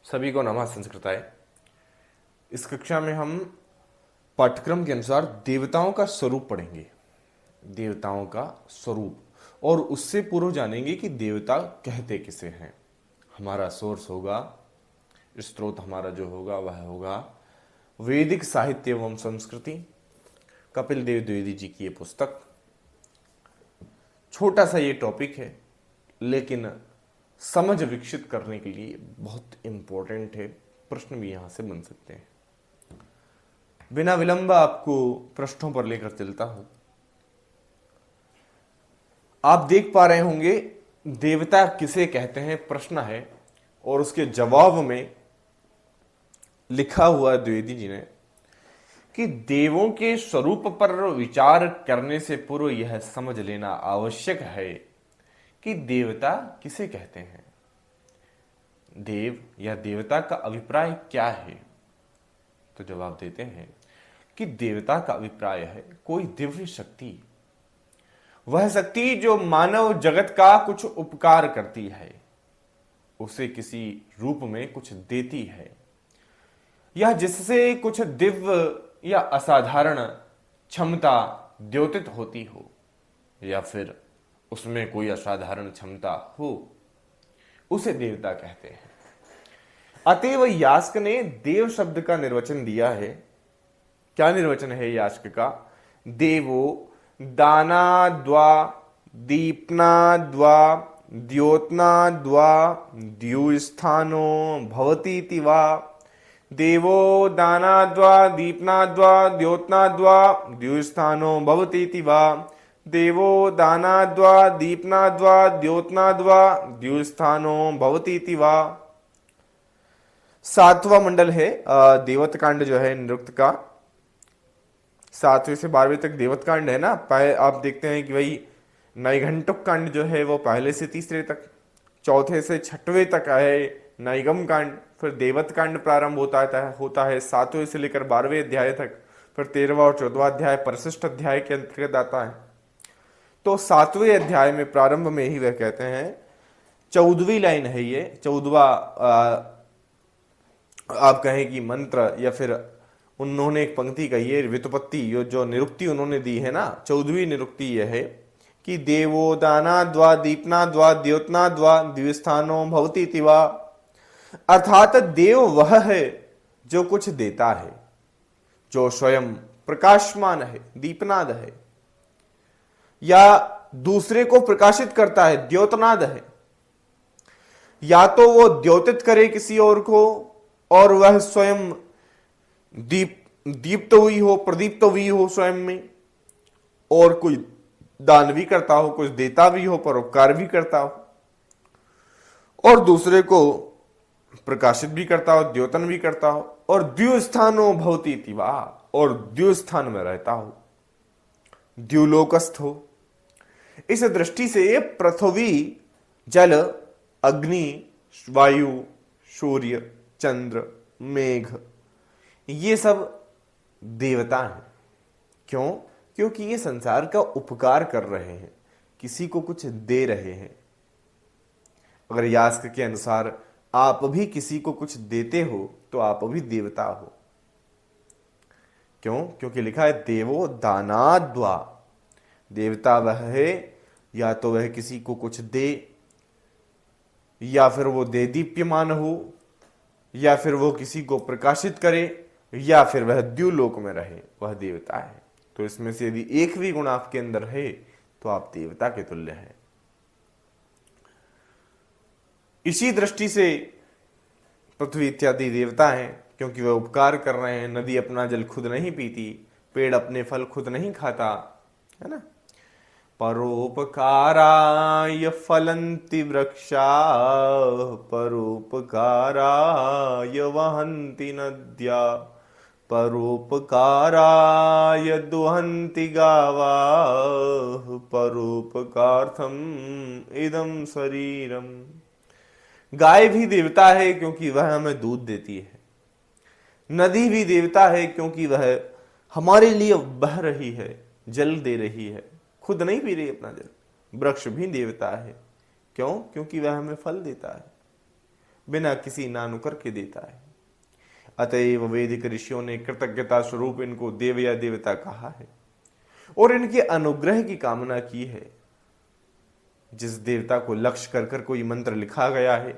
सभी को नमः संस्कृताय। इस कक्षा में हम पाठ्यक्रम के अनुसार देवताओं का स्वरूप पढ़ेंगे। देवताओं का स्वरूप और उससे पूर्व जानेंगे कि देवता कहते किसे हैं। हमारा सोर्स होगा, स्रोत हमारा जो होगा वह होगा वैदिक साहित्य एवं संस्कृति, कपिल देव द्विवेदी जी की ये पुस्तक। छोटा सा ये टॉपिक है लेकिन समझ विकसित करने के लिए बहुत इंपॉर्टेंट है। प्रश्न भी यहां से बन सकते हैं। बिना विलंब आपको प्रश्नों पर लेकर चलता हूं। आप देख पा रहे होंगे देवता किसे कहते हैं प्रश्न है और उसके जवाब में लिखा हुआ द्विवेदी जी ने कि देवों के स्वरूप पर विचार करने से पूर्व यह समझ लेना आवश्यक है कि देवता किसे कहते हैं। देव या देवता का अभिप्राय क्या है? तो जवाब देते हैं कि देवता का अभिप्राय है कोई दिव्य शक्ति, वह शक्ति जो मानव जगत का कुछ उपकार करती है, उसे किसी रूप में कुछ देती है, या जिससे कुछ दिव्य या असाधारण क्षमता द्योतित होती हो, या फिर उसमें कोई असाधारण क्षमता हो, उसे देवता कहते हैं। अतएव यास्क ने देव शब्द का निर्वचन दिया है। क्या निर्वचन है यास्क का? देवो दानाद्वा दीप्नाद्वा द्योतनाद्वा द्युस्थानो भवतीति वा। देवो दानाद्वा दीप्नाद्वा द्योतनाद्वा द्युस्थानो भवतीति वा। देवो दानाद्वा दीप्नाद्वा द्योतनाद्वा द्युस्थानो भवतीति वा। सातवां मंडल है देवत कांड जो है निरुक्त का। 7वें से 12वें तक देवत कांड है ना। आप देखते हैं कि भाई नैघंटुक कांड जो है वो पहले से तीसरे तक, चौथे से छठवें तक है नैगम कांड, फिर देवत कांड प्रारंभ होता है 7वें से लेकर 12वें अध्याय तक, फिर 13वां और 14वां अध्याय परिशिष्ट अध्याय के अंतर्गत आता है। तो 7वें अध्याय में प्रारंभ में ही वह कहते हैं, 14वीं लाइन है ये, 14वां आप कहें कि मंत्र, या फिर उन्होंने एक पंक्ति कही है व्युत्पत्ति, जो निरुक्ति उन्होंने दी है ना, 14वीं निरुक्ति यह है कि देवो दानाद्वा दीप्नाद्वा द्योतनाद्वा द्विस्थानो भवति तिवा। अर्थात देव वह है जो कुछ देता है, जो स्वयं प्रकाशमान है, दीपनाद है, या दूसरे को प्रकाशित करता है, द्योतनाद है। या तो वो द्योतित करे किसी और को और वह स्वयं दीप्त हुई हो, प्रदीप्त हुई हो स्वयं में, और कोई दान भी करता हो, कुछ देता भी हो, परोपकार भी करता हो, और दूसरे को प्रकाशित भी करता हो, द्योतन भी करता हो, और द्युस्थानो भवति तिवा, और द्युस्थान में रहता हो, द्युलोकस्थ हो। इस दृष्टि से पृथ्वी, जल, अग्नि, वायु, सूर्य, चंद्र, मेघ, ये सब देवता हैं। क्यों? क्योंकि ये संसार का उपकार कर रहे हैं, किसी को कुछ दे रहे हैं। अगर यास्क के अनुसार आप भी किसी को कुछ देते हो तो आप भी देवता हो। क्यों? क्योंकि लिखा है देवो दानाद्वा। देवता वह है या तो वह किसी को कुछ दे, या फिर वो दे दीप्यमान हो, या फिर वो किसी को प्रकाशित करे, या फिर वह द्युलोक में रहे, वह देवता है। तो इसमें से यदि एक भी गुण आपके अंदर है तो आप देवता के तुल्य हैं। इसी दृष्टि से पृथ्वी इत्यादि देवता हैं, क्योंकि वह उपकार कर रहे हैं। नदी अपना जल खुद नहीं पीती, पेड़ अपने फल खुद नहीं खाता, है ना। परोपकाराय फलन्ति वृक्षा, परोपकाराय वहन्ति नद्या, परोपकाराय दुहन्ति गावा, परोपकार्थम इदं शरीरम। गाय भी देवता है क्योंकि वह हमें दूध देती है। नदी भी देवता है क्योंकि वह हमारे लिए बह रही है, जल दे रही है, खुद नहीं पी रही अपना जल। वृक्ष भी देवता है। क्यों? क्योंकि वह हमें फल देता है। बिना किसी नानुकर के देता है। अतएव वैदिक ऋषियों ने कृतज्ञता स्वरूप इनको देव या देवता कहा है और इनके अनुग्रह की कामना की है। जिस देवता को लक्ष्य कर कर कोई मंत्र लिखा गया है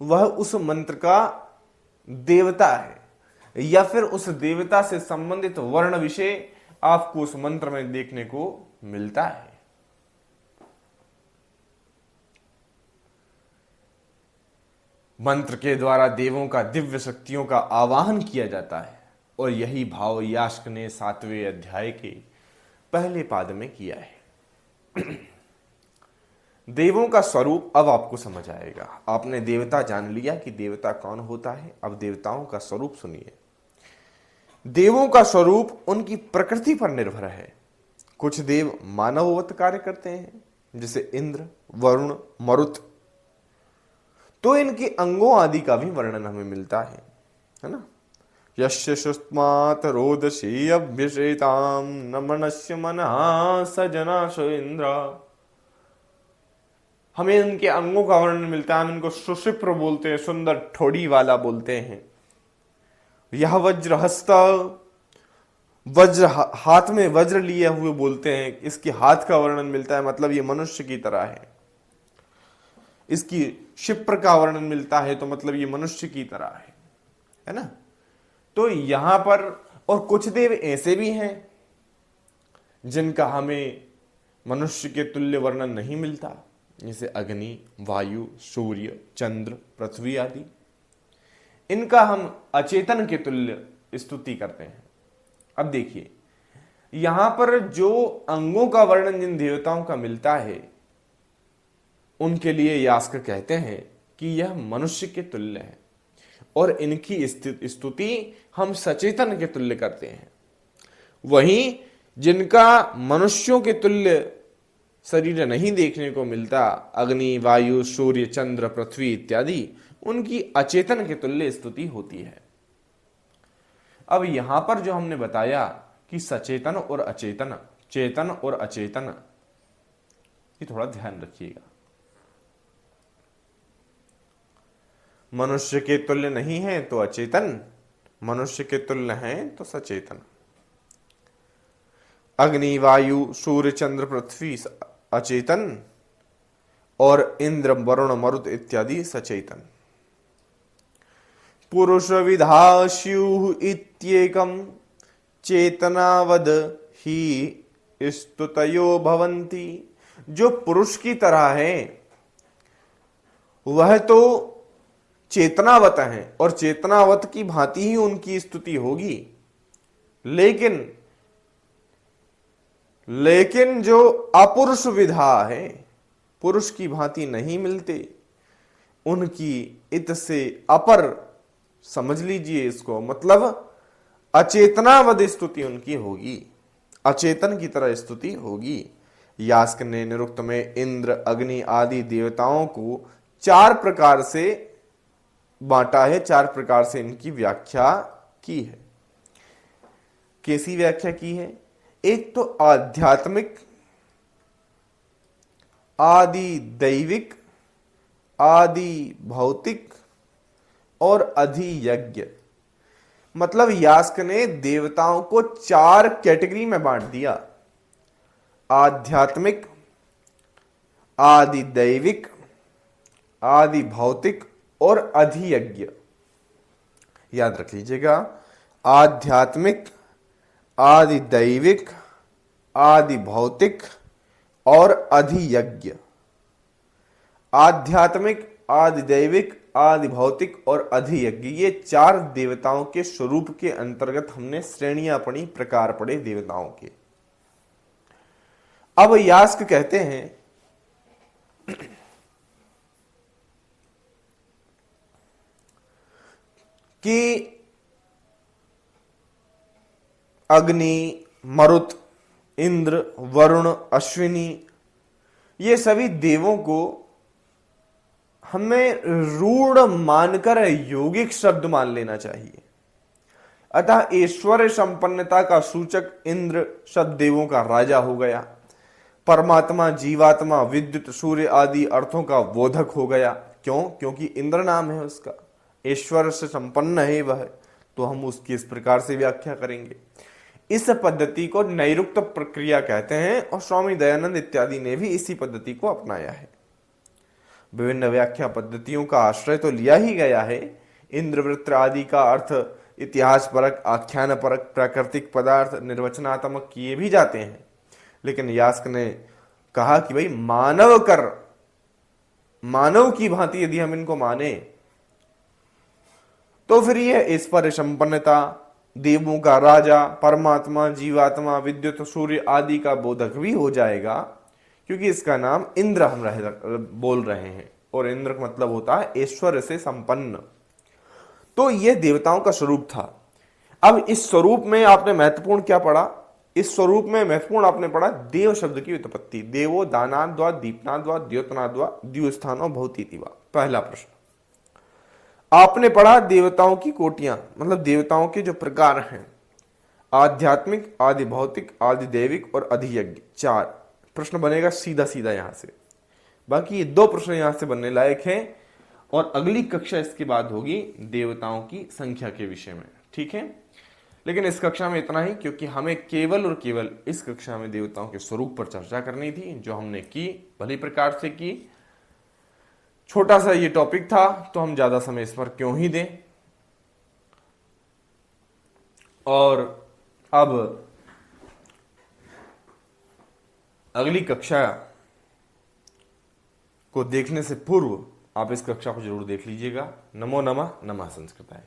वह उस मंत्र का देवता है या फिर उस देवता से संबंधित वर्ण विषय आपको उस मंत्र में देखने को मिलता है। मंत्र के द्वारा देवों का दिव्य शक्तियों का आवाहन किया जाता है और यही भाव यास्क ने 7वें अध्याय के पहले पाद में किया है। देवों का स्वरूप अब आपको समझ आएगा। आपने देवता जान लिया कि देवता कौन होता है, अब देवताओं का स्वरूप सुनिए। देवों का स्वरूप उनकी प्रकृति पर निर्भर है। कुछ देव मानववत कार्य करते हैं जैसे इंद्र, वरुण, मरुत, तो इनके अंगों आदि का भी वर्णन हमें मिलता है ना। यस्य सुस्मात् रोदसी अभ्यसेताम न मनस्य मनः सजनासो इंद्र। हमें इनके अंगों का वर्णन मिलता है। हम इनको सुशिप्र बोलते हैं, सुंदर ठोड़ी वाला बोलते हैं। यह वज्रहस्त, वज्र हाथ में वज्र लिए हुए बोलते हैं। इसके हाथ का वर्णन मिलता है, मतलब ये मनुष्य की तरह है। इसकी क्षिप्र का वर्णन मिलता है तो मतलब ये मनुष्य की तरह है ना। तो यहां पर और कुछ देव ऐसे भी हैं जिनका हमें मनुष्य के तुल्य वर्णन नहीं मिलता, जैसे अग्नि, वायु, सूर्य, चंद्र, पृथ्वी आदि। इनका हम अचेतन के तुल्य स्तुति करते हैं। अब देखिए यहां पर जो अंगों का वर्णन जिन देवताओं का मिलता है उनके लिए यास्क कहते हैं कि यह मनुष्य के तुल्य है और इनकी स्तुति हम सचेतन के तुल्य करते हैं। वहीं जिनका मनुष्यों के तुल्य शरीर नहीं देखने को मिलता, अग्नि, वायु, सूर्य, चंद्र, पृथ्वी इत्यादि, उनकी अचेतन के तुल्य स्तुति होती है। अब यहां पर जो हमने बताया कि सचेतन और अचेतन, चेतन और अचेतन, ये थोड़ा ध्यान रखिएगा। मनुष्य के तुल्य नहीं है तो अचेतन, मनुष्य के तुल्य हैं तो सचेतन। अग्नि, वायु, सूर्य, चंद्र, पृथ्वी अचेतन और इंद्र, वरुण, मरुत इत्यादि सचेतन। पुरुष विधा स्युः इत्येकं चेतनावद ही स्तुतयो भवन्ति। जो पुरुष की तरह है वह तो चेतनावत है और चेतनावत की भांति ही उनकी स्तुति होगी। लेकिन जो अपुरुष विधा है, पुरुष की भांति नहीं मिलते, उनकी इत से अपर, समझ लीजिए इसको, मतलब अचेतनावद स्तुति उनकी होगी, अचेतन की तरह स्तुति होगी। यास्क ने निरुक्त में इंद्र, अग्नि आदि देवताओं को 4 प्रकार से बांटा है, 4 प्रकार से इनकी व्याख्या की है। कैसी व्याख्या की है? एक तो आध्यात्मिक, आदि दैविक, आदि भौतिक और अधियज्ञ। मतलब यास्क ने देवताओं को 4 कैटेगरी में बांट दिया। आध्यात्मिक, आदि दैविक, आदि भौतिक और अधियज्ञ। याद रख लीजिएगा, आध्यात्मिक, आदि दैविक, आदि भौतिक और अधियज्ञ। आध्यात्मिक, आदि दैविक, आदि भौतिक और अधियज्ञ, ये 4 देवताओं के स्वरूप के अंतर्गत हमने श्रेणियां पढ़ी, प्रकार पढ़े देवताओं के। अब यास्क कहते हैं कि अग्नि, मरुत, इंद्र, वरुण, अश्विनी, ये सभी देवों को हमें रूढ़ मानकर यौगिक शब्द मान लेना चाहिए। अतः ऐश्वर्य संपन्नता का सूचक इंद्र शब्द देवों का राजा हो गया। परमात्मा, जीवात्मा, विद्युत, सूर्य आदि अर्थों का बोधक हो गया, क्यों? क्योंकि इंद्र नाम है उसका, ऐश्वर्य से संपन्न है वह, तो हम उसकी इस प्रकार से व्याख्या करेंगे। इस पद्धति को नैरुक्त प्रक्रिया कहते हैं और स्वामी दयानंद इत्यादि ने भी इसी पद्धति को अपनाया है। विभिन्न व्याख्या पद्धतियों का आश्रय तो लिया ही गया है। इंद्रवृत्त आदि का अर्थ इतिहास परक, आख्यान परक, प्राकृतिक पदार्थ, निर्वचनात्मक किए भी जाते हैं, लेकिन यास्क ने कहा कि भाई मानव की भांति यदि हम इनको माने तो फिर यह ईश्वर संपन्नता, देवों का राजा, परमात्मा, जीवात्मा, विद्युत, सूर्य आदि का बोधक भी हो जाएगा, क्योंकि इसका नाम इंद्र हम बोल रहे हैं और इंद्र का मतलब होता है ऐश्वर्य से संपन्न। तो यह देवताओं का स्वरूप था। अब इस स्वरूप में आपने महत्वपूर्ण क्या पढ़ा? इस स्वरूप में महत्वपूर्ण आपने पढ़ा देव शब्द की उत्पत्ति। देवो दानाद्वा दीपनाद्वा द्योतनाद्वा द्युस्थानो भौतीतिवा। पहला प्रश्न आपने पढ़ा देवताओं की कोटियां, मतलब देवताओं के जो प्रकार हैं, आध्यात्मिक, आदि भौतिक, आदि दैविक और अधियज्ञ। 4 प्रश्न बनेगा सीधा सीधा यहां से। बाकी ये 2 प्रश्न यहां से बनने लायक हैं और अगली कक्षा इसके बाद होगी देवताओं की संख्या के विषय में, ठीक है। लेकिन इस कक्षा में इतना ही, क्योंकि हमें केवल और केवल इस कक्षा में देवताओं के स्वरूप पर चर्चा करनी थी, जो हमने की, भली प्रकार से की। छोटा सा ये टॉपिक था तो हम ज्यादा समय इस पर क्यों ही दें। और अब अगली कक्षा को देखने से पूर्व आप इस कक्षा को जरूर देख लीजिएगा। नमो नमः, नमः संस्कृताय।